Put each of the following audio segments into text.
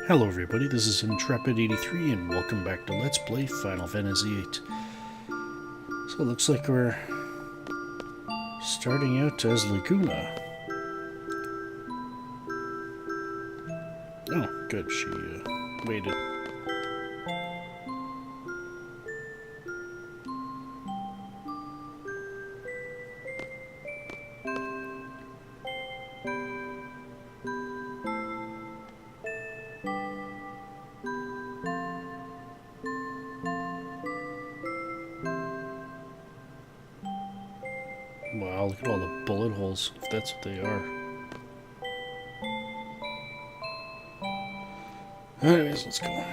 Hello everybody, this is Intrepid83 and welcome back to Let's Play Final Fantasy VIII. So it looks like we're starting out as Laguna. Oh, good, she waited. Wow, look at all the bullet holes, if that's what they are. Anyways, let's go.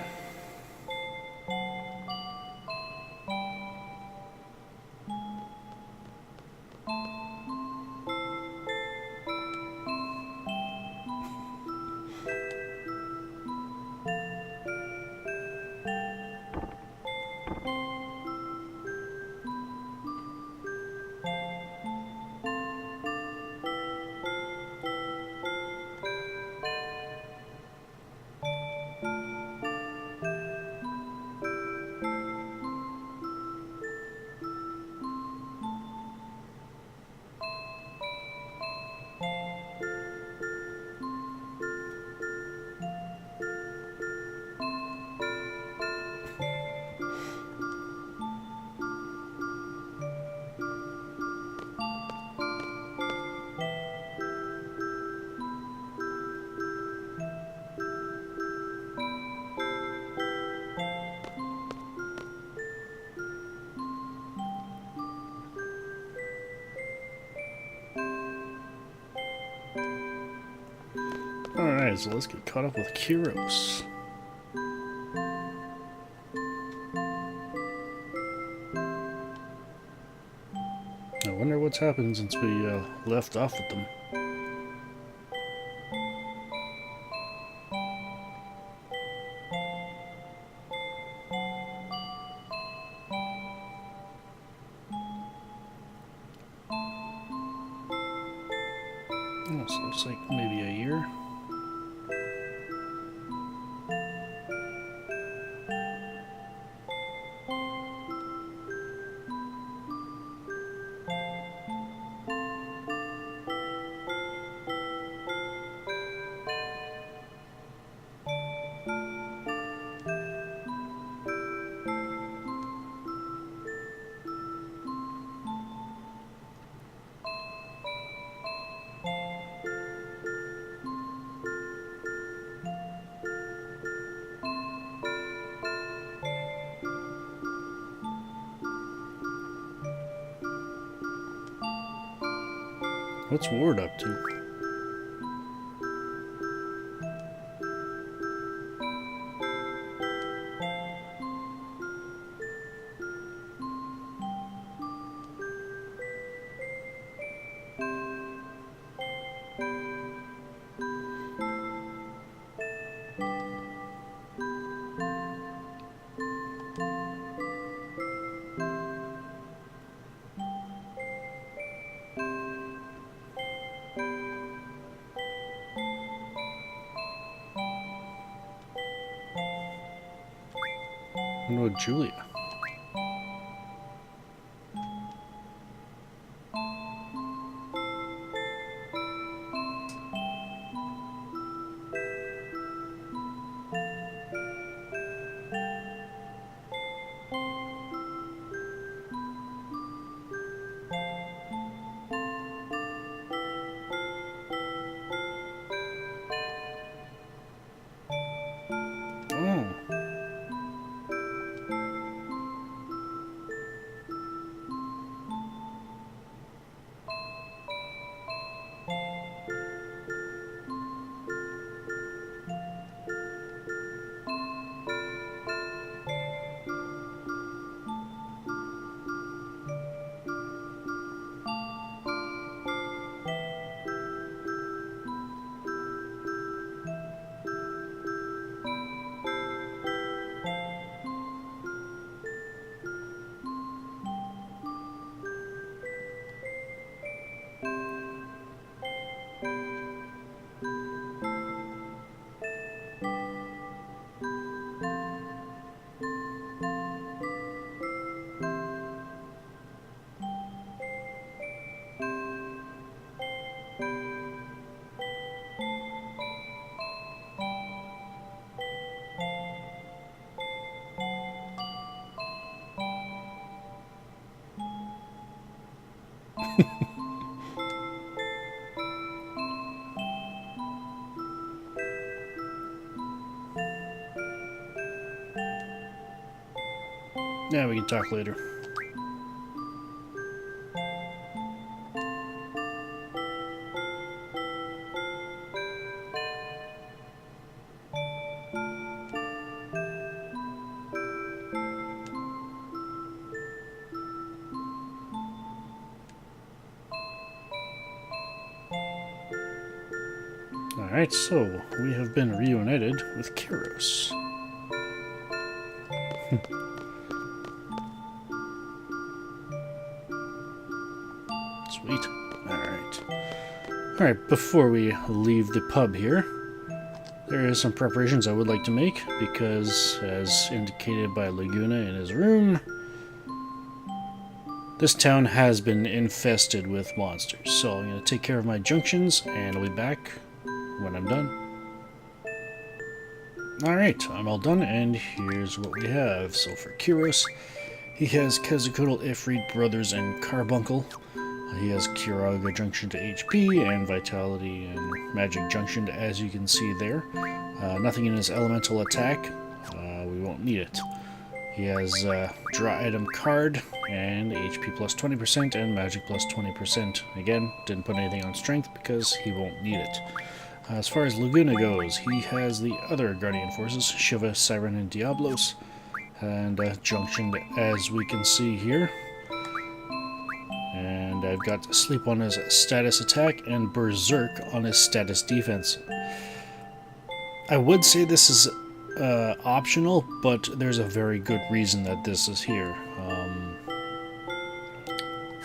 Alright, so let's get caught up with Kyros. I wonder what's happened since we left off with them. Oh, so it's like maybe a year. What's Ward up to? No, Julia. Oh. Yeah, we can talk later. Alright, so we have been reunited with Kiros. Sweet. Alright, before we leave the pub here, there is some preparations I would like to make, because, as indicated by Laguna in his room, this town has been infested with monsters. So I'm going to take care of my junctions, and I'll be back when I'm done. Alright, I'm all done, and here's what we have. So for Kiros, he has Caterchipillar, Ifrit, Brothers, and Carbuncle. He has Kiraga Junction to HP, and Vitality and Magic Junction, as you can see there. Nothing in his elemental attack. We won't need it. He has Draw Item Card, and HP plus 20%, and Magic plus 20%. Again, didn't put anything on Strength because he won't need it. As far as Laguna goes, he has the other Guardian Forces, Shiva, Siren, and Diablos, and junctioned as we can see here. And I've got Sleep on his status attack and Berserk on his status defense. I would say this is optional, but there's a very good reason that this is here.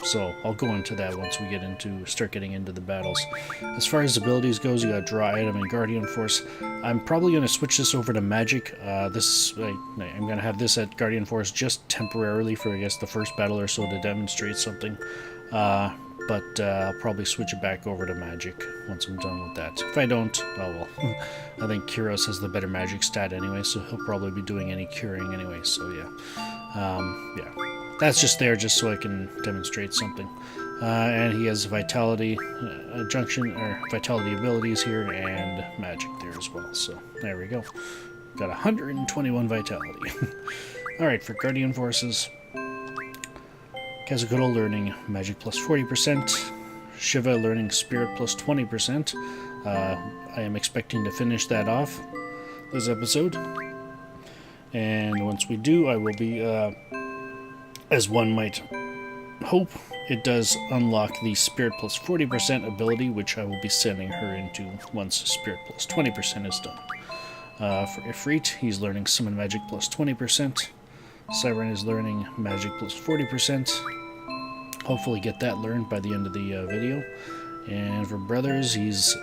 So I'll go into that once we start getting into the battles. As far as abilities goes, you got Draw Item and Guardian Force. I'm probably going to switch this over to Magic. I'm going to have this at Guardian Force just temporarily for, I guess, the first battle or so to demonstrate something. But I'll probably switch it back over to Magic once I'm done with that. If I don't, oh well. I think Kiros has the better Magic stat anyway, so he'll probably be doing any curing anyway, so yeah. Yeah. That's just there just so I can demonstrate something. And he has Vitality Junction, or Vitality abilities here, and Magic there as well. So, there we go. Got 121 Vitality. Alright, for Guardian Forces, Caterchipillar learning Magic plus 40%, Shiva learning Spirit plus 20%. I am expecting to finish that off this episode. And once we do, I will be... as one might hope, it does unlock the Spirit plus 40% ability, which I will be sending her into once Spirit plus 20% is done. For Ifrit, he's learning Summon Magic plus 20%. Siren is learning Magic plus 40%. Hopefully get that learned by the end of the video. And for Brothers, he's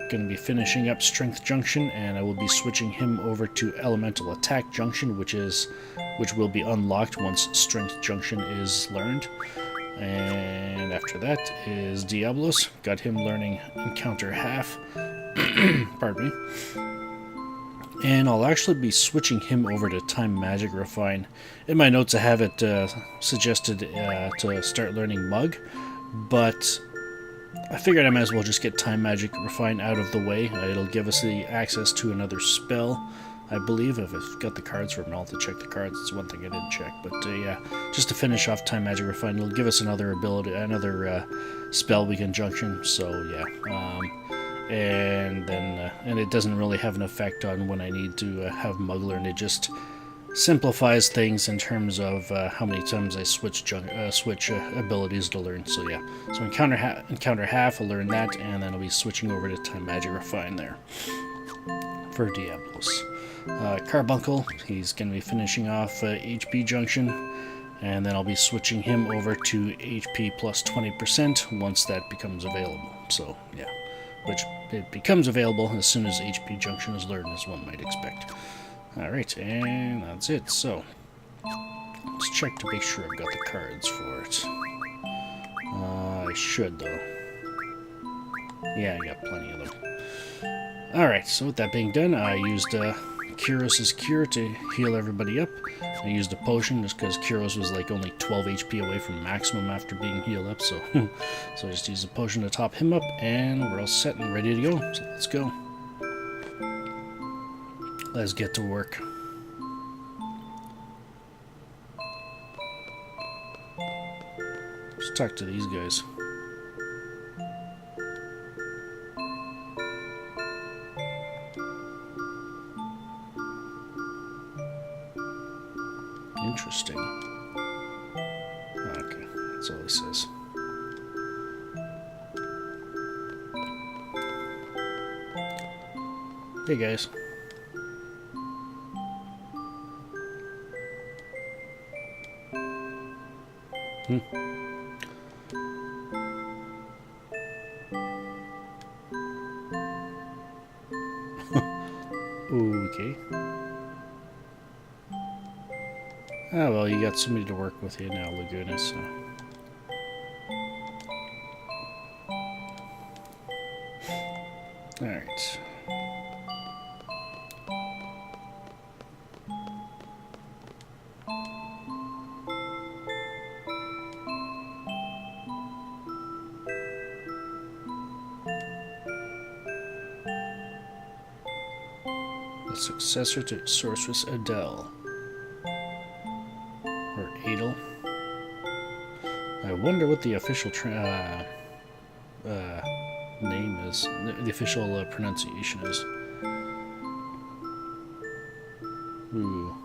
going to be finishing up Strength Junction, and I will be switching him over to Elemental Attack Junction, which will be unlocked once Strength Junction is learned. And after that is Diablos. Got him learning Encounter Half. Pardon me. And I'll actually be switching him over to Time Magic Refine. In my notes I have it suggested to start learning Mug, but I figured I might as well just get Time Magic Refine out of the way. It'll give us the access to another spell, I believe. If I've got the cards for it, I'll have to check the cards. It's one thing I didn't check. But yeah, just to finish off Time Magic Refine, it'll give us another ability, another spell we can junction. So yeah, and then and it doesn't really have an effect on when I need to have Mug learned. It just simplifies things in terms of how many times I switch abilities to learn. So yeah, so encounter half, I'll learn that, and then I'll be switching over to Time Magic Refine there for Diablos. Carbuncle, he's going to be finishing off HP Junction, and then I'll be switching him over to HP plus 20% once that becomes available. So yeah, which it becomes available as soon as HP Junction is learned, as one might expect. Alright, and that's it. So, let's check to make sure I've got the cards for it. I should, though. Yeah, I got plenty of them. Alright, so with that being done, I used Kiros' Cure to heal everybody up. I used a potion just because Kyros was like only 12 HP away from maximum after being healed up, so so I just used a potion to top him up, and we're all set and ready to go. So let's go. Let's get to work. Let's talk to these guys. Interesting. Okay, that's all he says. Hey guys. Okay. Oh well, you got somebody to work with you now, Laguna, so... Alright. The successor to Sorceress Adele. Or Adel. I wonder what the official name is. The official pronunciation is. Ooh.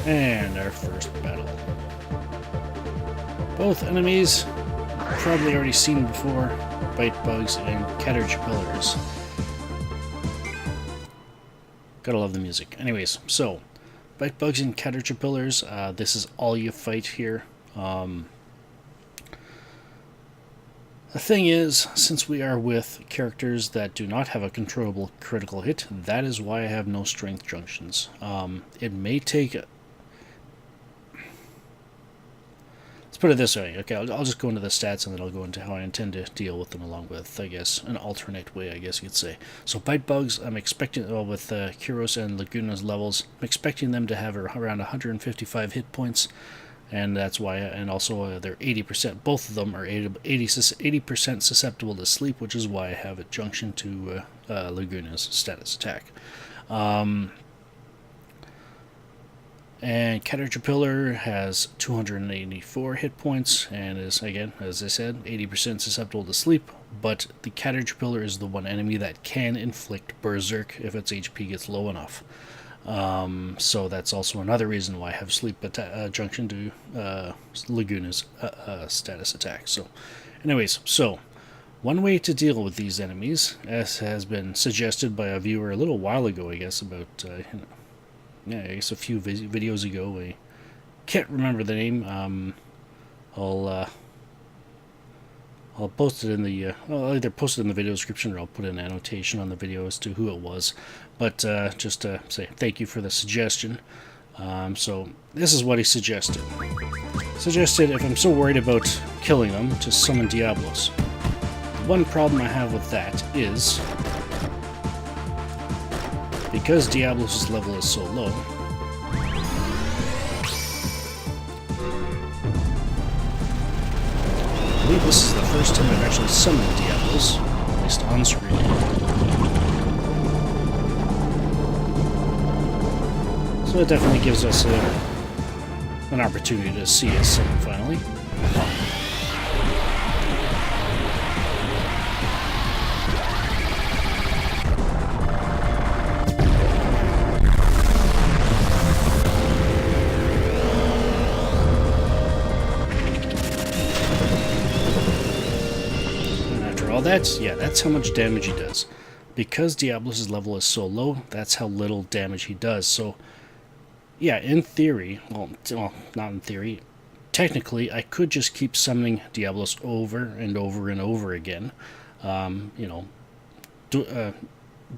And our first battle. Both enemies probably already seen before. Bite bugs and Caterchipillars. Gotta love the music. Anyways, so bite bugs and Caterchipillars. This is all you fight here. The thing is, since we are with characters that do not have a controllable critical hit, that is why I have no strength junctions. It may take... Let's put it this way. Okay, I'll just go into the stats and then I'll go into how I intend to deal with them along with, I guess, an alternate way, I guess you could say. So bite bugs, I'm expecting, well, with Kyros and Laguna's levels, I'm expecting them to have around 155 hit points. And that's why, and also they're 80%, both of them are 80% susceptible to sleep, which is why I have a junction to Laguna's status attack. And Caterchipillar has 284 hit points, and is, again, as I said, 80% susceptible to sleep, but the Caterchipillar is the one enemy that can inflict Berserk if its HP gets low enough. So that's also another reason why I have sleep junction to Laguna's status attack. So, anyways, so one way to deal with these enemies, as has been suggested by a viewer a little while ago, I guess, about I guess a few videos ago. I can't remember the name. I'll post it in the I'll either post it in the video description or I'll put an annotation on the video as to who it was. But just to say thank you for the suggestion. So this is what he suggested. Suggested if I'm so worried about killing them, to summon Diablos. The one problem I have with that is because Diablos' level is so low, I believe this is the first time I've actually summoned Diablos, at least on screen. So it definitely gives us an opportunity to see a summon finally. That's how much damage he does. Because Diablos' level is so low, that's how little damage he does. So, yeah, in theory, well, not in theory, technically, I could just keep summoning Diablos over and over and over again.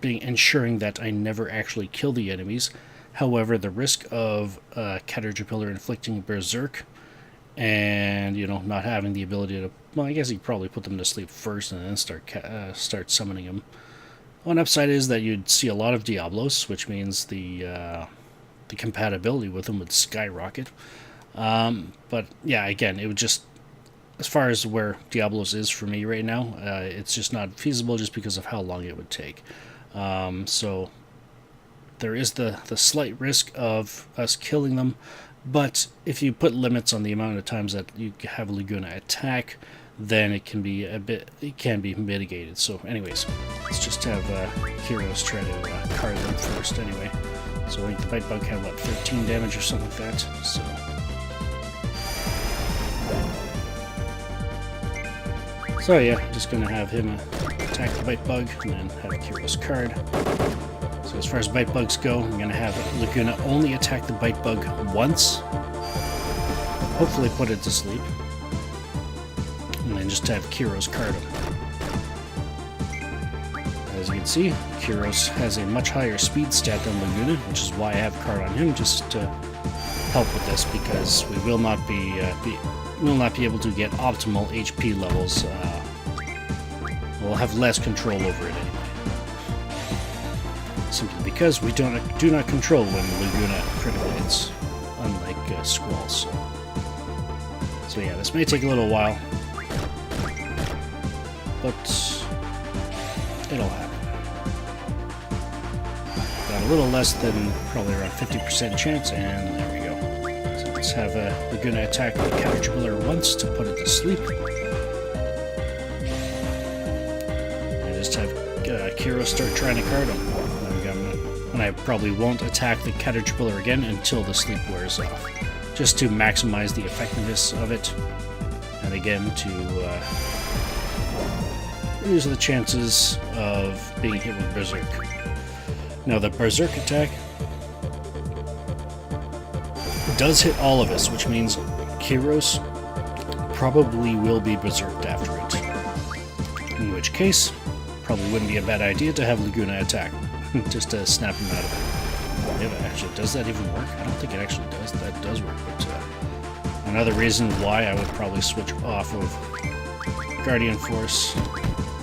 Ensuring that I never actually kill the enemies. However, the risk of Caterchipillar inflicting Berserk and, not having the ability to well, I guess you probably put them to sleep first and then start summoning them. One upside is that you'd see a lot of Diablos, which means the compatibility with them would skyrocket. But yeah, again, it would just, as far as where Diablos is for me right now, it's just not feasible just because of how long it would take. So there is the slight risk of us killing them, but if you put limits on the amount of times that you have Laguna attack, then it can be mitigated. So anyways, let's just have Heroes try to card them first anyway. So I think the Bite Bug had, what, 13 damage or something like that, so... So yeah, just gonna have him attack the Bite Bug, and then have a Heroes card. So as far as Bite Bugs go, I'm gonna have Laguna only attack the Bite Bug once. Hopefully put it to sleep. And then just have Kyros card him. As you can see, Kyros has a much higher speed stat than Laguna, which is why I have card on him, just to help with this, because we will not be able to get optimal HP levels. We'll have less control over it anyway. Simply because we do not control when Laguna critical hits, unlike Squalls. So yeah, this may take a little while, but it'll happen. Got a little less than probably around 50% chance, and there we go. So let's have Laguna attack the Caterchipillar once to put it to sleep. And just have Kiro start trying to card him. And I probably won't attack the Caterchipillar again until the sleep wears off, just to maximize the effectiveness of it, and again to reduce the chances of being hit with Berserk. Now the Berserk attack does hit all of us, which means Kyros probably will be Berserked after it. In which case, probably wouldn't be a bad idea to have Laguna attack, just to snap him out of it. Actually, does that even work? I don't think it actually does. That does work, but another reason why I would probably switch off of Guardian Force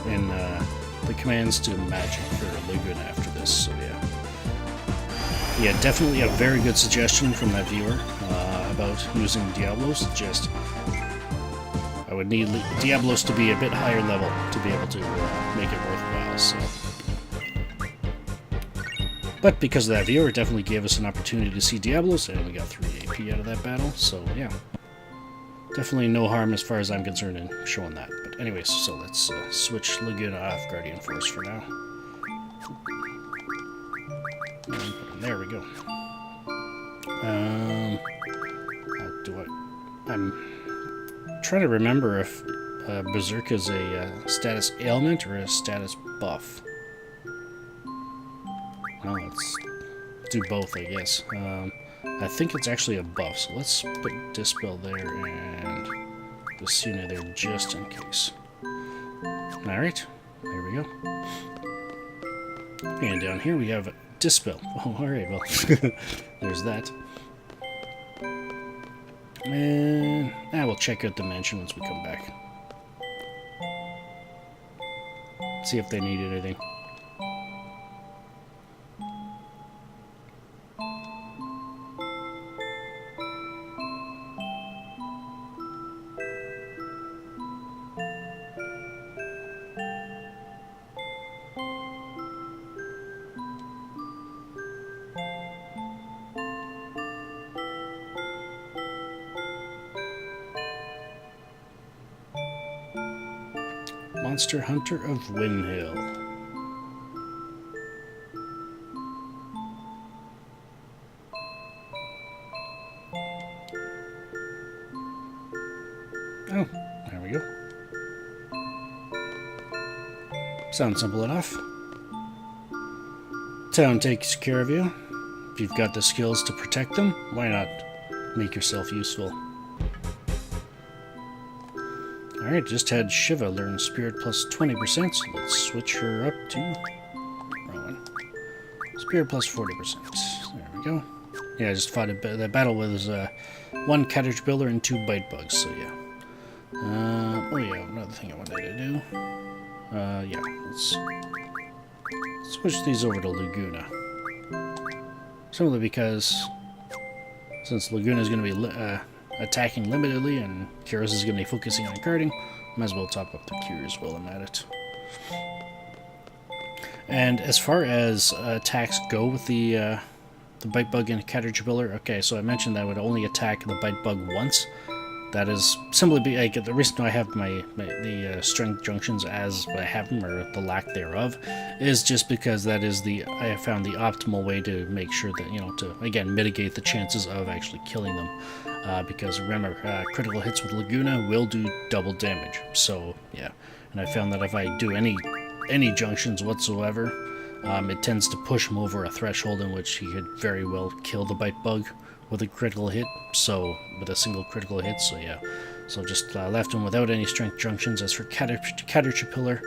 in the commands to Magic for Laguna after this, so yeah. Yeah, definitely a very good suggestion from that viewer about using Diablos. Just, I would need Diablos to be a bit higher level to be able to make it worthwhile, so. But because of that viewer, it definitely gave us an opportunity to see Diablos, and we got 3 AP out of that battle, so yeah. Definitely no harm as far as I'm concerned in showing that. But anyways, so let's switch Laguna off Guardian Force for now. There we go. I'm trying to remember if Berserk is a status ailment or a status buff. Well, let's do both, I guess. I think it's actually a buff, so let's put Dispel there and the Suna there just in case. Alright, there we go. And down here we have Dispel. Oh, alright, well, there's that. And we'll check out Dimension once we come back. See if they need anything. Monster Hunter of Windhill. Oh, there we go. Sounds simple enough. Town takes care of you. If you've got the skills to protect them, why not make yourself useful? Alright, just had Shiva learn Spirit plus 20%, so let's switch her up to... wrong one. Spirit plus 40%. There we go. Yeah, I just fought that battle with 1 Caterchipillar and 2 Bite Bugs, so yeah. Oh yeah, another thing I wanted to do. Yeah, let's switch these over to Laguna. Simply because since Laguna is going to be attacking limitedly and Kyrus is going to be focusing on carding, might as well top up the cures while I'm at it. And as far as attacks go with the bite bug and Caterchipillar, okay, so I mentioned that I would only attack the bite bug once. That is simply the reason I have the strength junctions as I have them, or the lack thereof, is just because that is I have found the optimal way to make sure that, to again mitigate the chances of actually killing them. Because remember, critical hits with Laguna will do double damage. So yeah, and I found that if I do any junctions whatsoever, it tends to push him over a threshold in which he could very well kill the bite bug with a critical hit, so with a single critical hit, so yeah. So just left him without any strength junctions. As for Caterchipillar,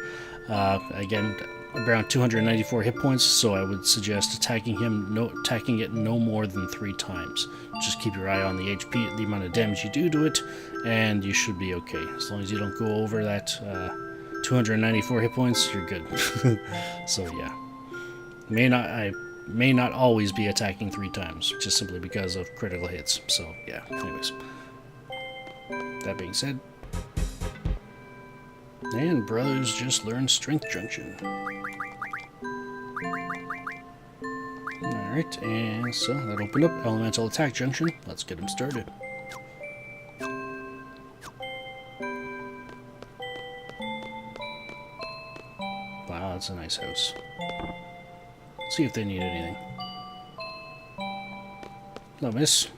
again, around 294 hit points, so I would suggest attacking it no more than 3 times. Just keep your eye on the HP, the amount of damage you do to it, and you should be okay. As long as you don't go over that 294 hit points, you're good. So yeah. I may not always be attacking 3 times, just simply because of critical hits. So yeah, anyways. That being said, and brothers just learned strength junction. Alright, and so that opened up elemental attack junction. Let's get them started. Wow, that's a nice house. Let's see if they need anything. Hello, miss.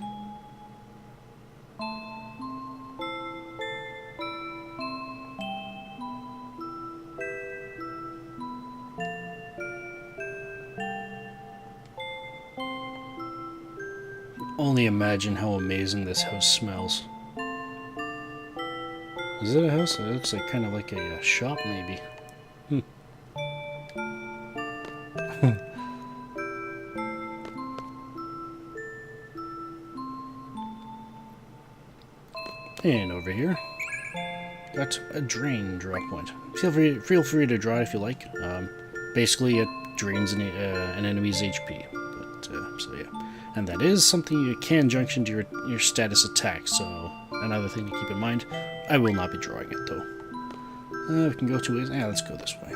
Only imagine how amazing this house smells. Is it a house? It looks like kind of like a shop, maybe. And over here, got a drain drop point. Feel free to draw it if you like. Basically, it drains an enemy's HP. But so yeah, and that is something you can junction to your status attack. So another thing to keep in mind. I will not be drawing it though. We can go 2 ways. Yeah, let's go this way.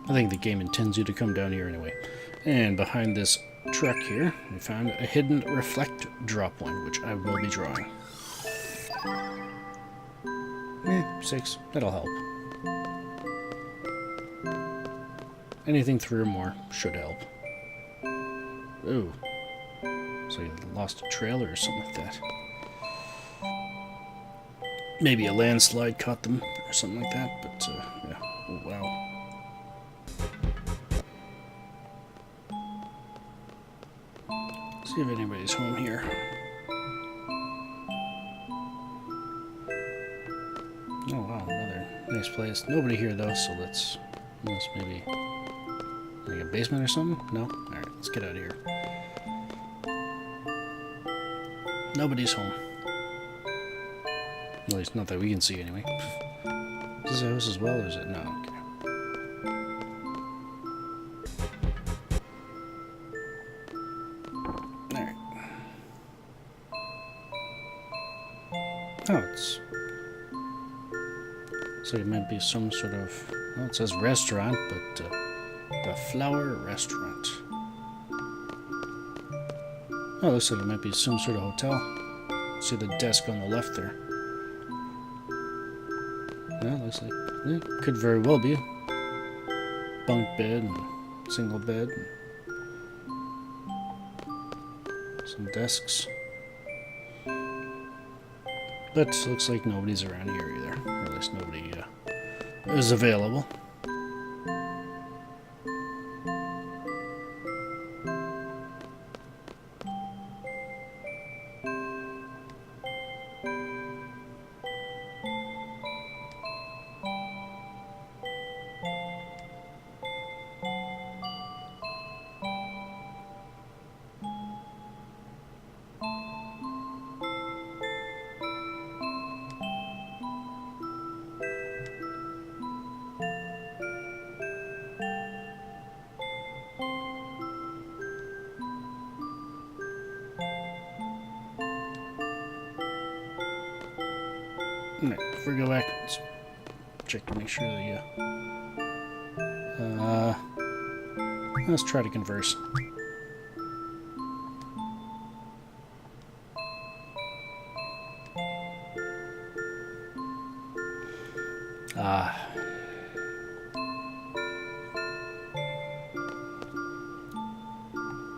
I think the game intends you to come down here anyway. And behind this truck here, we found a hidden reflect drop point, which I will be drawing. 6. That'll help. Anything 3 or more should help. Ooh. So you lost a trailer or something like that. Maybe a landslide caught them or something like that, but yeah. Oh, wow. See if anybody's home here. Oh wow, another nice place. Nobody here though, so let's maybe like a basement or something? No? Alright, let's get out of here. Nobody's home. At least not that we can see anyway. Is this a house as well, or is it? No, okay. Oh, it's... So it might be some sort of... Well, it says restaurant, but the Flower Restaurant. Oh, it looks like it might be some sort of hotel. See the desk on the left there. Yeah, looks like... Yeah, could very well be. Bunk bed and single bed. And some desks. But looks like nobody's around here either. Or at least nobody is available. Alright, before we go back, let's check to make sure that let's try to converse.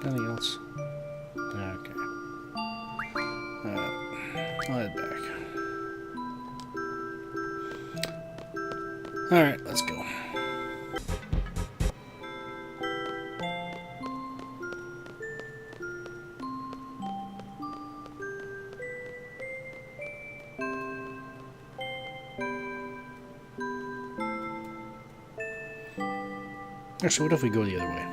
Anything else? Okay. I'll head back. Alright, let's go. Actually, what if we go the other way?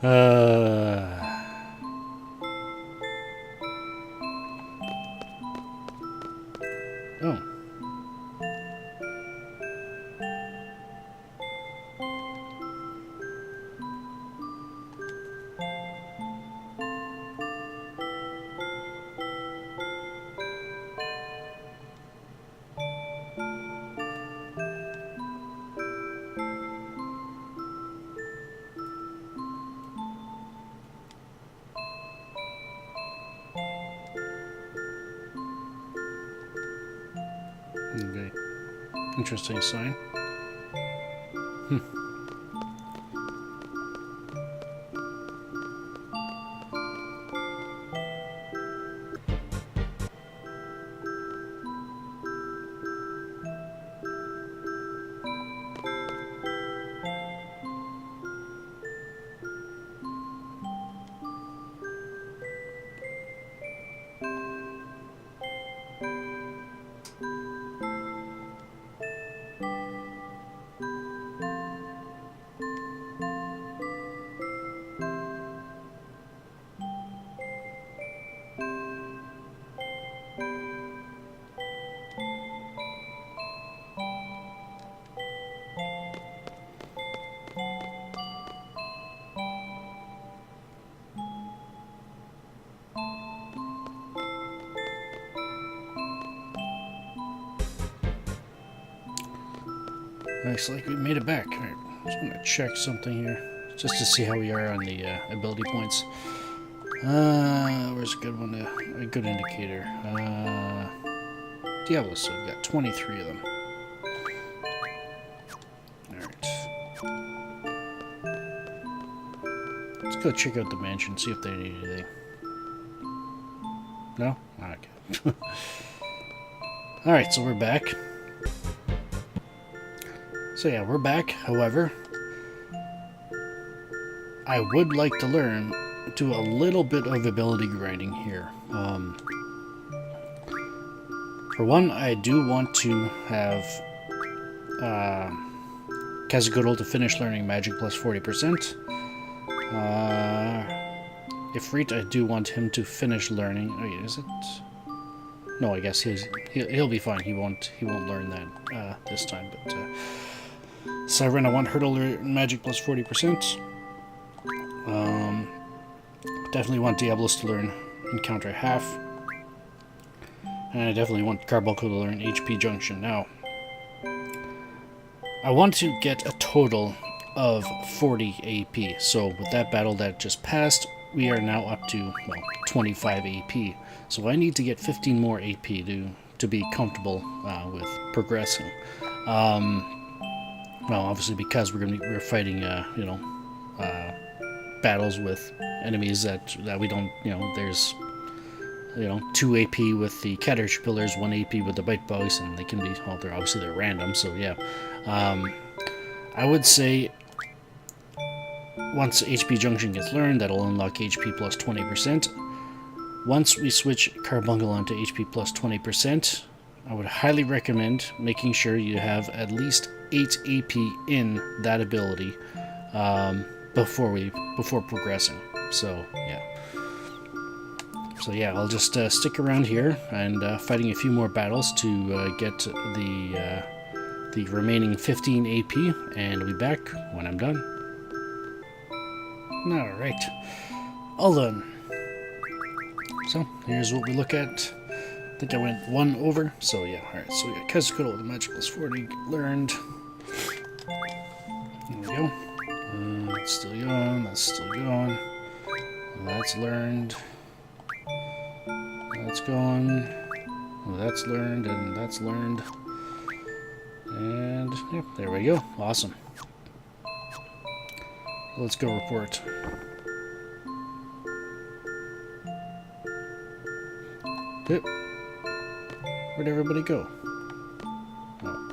Oh. Okay. Interesting sign. Looks like we made it back. All right, just want to check something here, just to see how we are on the ability points. Where's a good one? A good indicator. Diablo, so we've got 23 of them. Alright. Let's go check out the mansion, see if they need anything. No? Okay. Alright, so we're back. So yeah, we're back. However, I would like to do a little bit of ability grinding here. For one, I do want to have Caterchipillar to finish learning magic plus 40%. If VIII, I do want him to finish learning. Oh, yeah, is it? No, I guess he'll be fine. He won't learn that this time. But Siren, I want her to learn magic plus 40%. Definitely want Diablos to learn encounter half. And I definitely want Carbuncle to learn HP Junction. Now, I want to get a total of 40 AP. So with that battle that just passed, we are now up to, well, 25 AP. So I need to get 15 more AP to be comfortable with progressing. Well, obviously because we're fighting, battles with enemies that we don't, there's, 2 AP with the Caterchipillars, 1 AP with the Bite Bugs, and they can be, well, they're random, so yeah. I would say once HP Junction gets learned, that'll unlock HP plus 20%. Once we switch Carbuncle onto HP plus 20%, I would highly recommend making sure you have at least 8 AP in that ability before progressing. So yeah. So yeah, I'll just stick around here and fighting a few more battles to get the remaining 15 AP, and I'll be back when I'm done. Alright, all done. So here's what we look at. I think I went one over, so yeah, alright, so we got Caterchipillar with a magic plus 40 learned. There we go. That's still going, that's still going. That's learned. That's going. That's learned, and that's learned. And yep, there we go. Awesome. Let's go report. Yep. Where'd everybody go? Oh.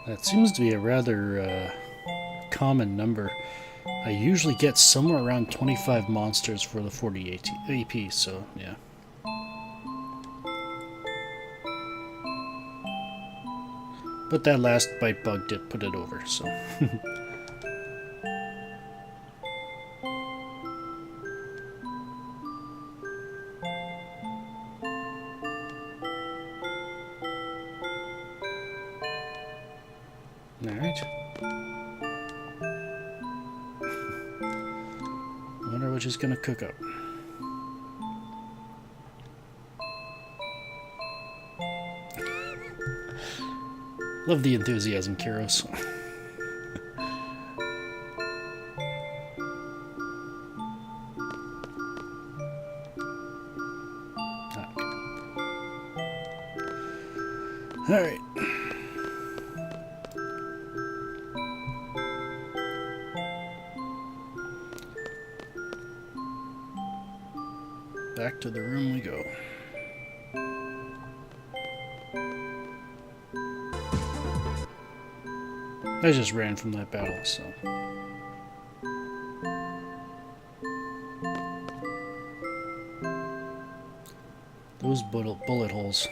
That seems to be a rather common number. I usually get somewhere around 25 monsters for the 40 AP, so yeah. But that last bite bug did put it over, so. Alright. Wonder what she's gonna cook up. Love the enthusiasm, Kiros. Alright. Back to the room we go. I just ran from that battle, so. Those bullet holes.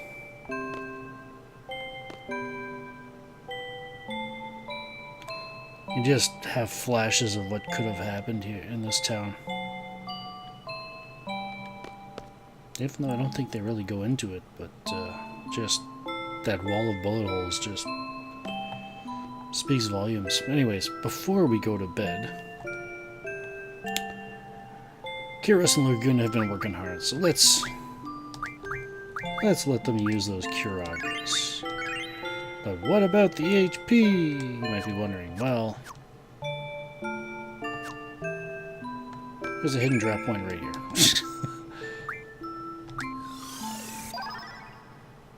You just have flashes of what could have happened here in this town. Even though I don't think they really go into it, but just that wall of bullet holes just speaks volumes. Anyways, before we go to bed, Kiros and Lagoon have been working hard, so let's let them use those cure augers. But what about the HP? You might be wondering. Well, there's a hidden drop point right here.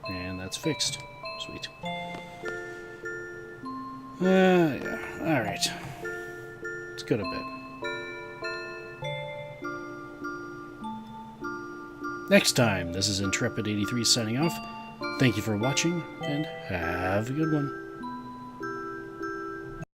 And that's fixed. Sweet. Yeah. Alright. Let's go to bed. Next time, this is Intrepid83 signing off. Thank you for watching, and have a good one.